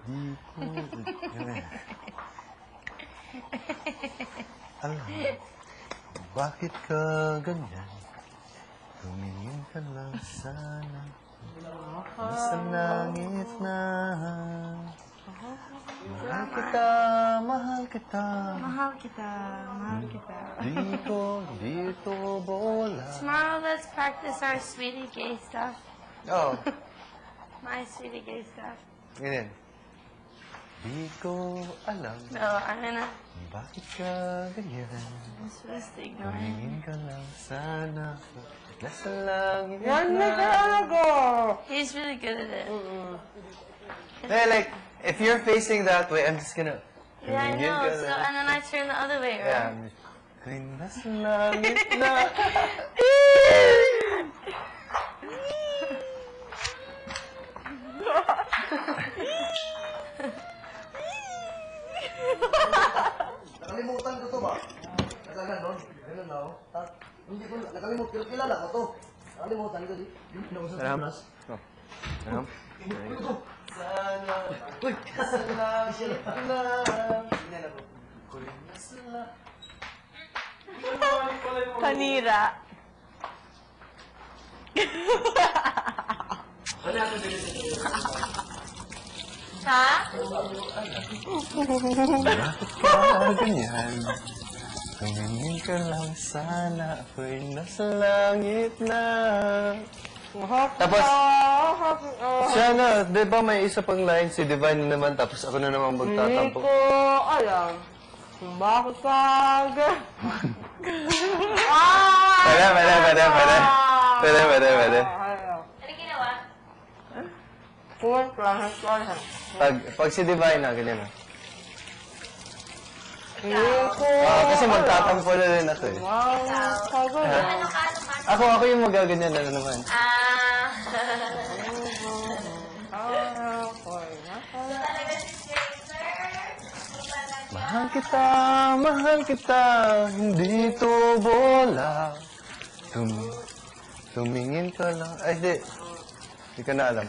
Di ko... Alam, bakit ka ganyan? Tumingin ka lang sana sa langit na. Mahal kita, mahal kita. Mahal kita, mahal kita. Dito, bola. Tomorrow, let's practice our sweetie gay stuff. Oh, My sweetie gay stuff. ganyan. Di ko alam. No, I'm gonna... Bakit ka ganyan? I'm supposed to ignore him. Tumingin ka lang sana nasa langit Yan na na. talaga! He's really good at it. Hey, like, if you're facing that way, I'm just gonna... Yeah, I tumingin know. ka So, lang. and then I turn the other way, Yeah, right? I'm just... Kay nasa langit na. Nakalimutan ko to ba? Nakaganon. Ganun na ako. Hindi ko, nakalimutan. Kilala ko to. Nakalimutan ko di. Yung pinausap sa class. Alam? Sana. Uy! Sa langit na. Yan ako. Kuling nasa langit. Panira. Ano ako din? Ha? Bakit ka ganyan? Tumingin ka lang sana ako'y nasa langit na. Tapos, siya na, di ba may isa pang line, si Divine naman, tapos ako na naman Hindi magtatampo. ko alam kung bakit ka Pwede. Ano ginawa? Pag si Divine na, ganyan na. Hindi ko Kasi magtatampo na rin ako eh. Ano ka? Ako yung magaganyan na naman. Mahal kita, hindi to bola. Tumingin ka lang. Ay, di. Hindi ka na alam.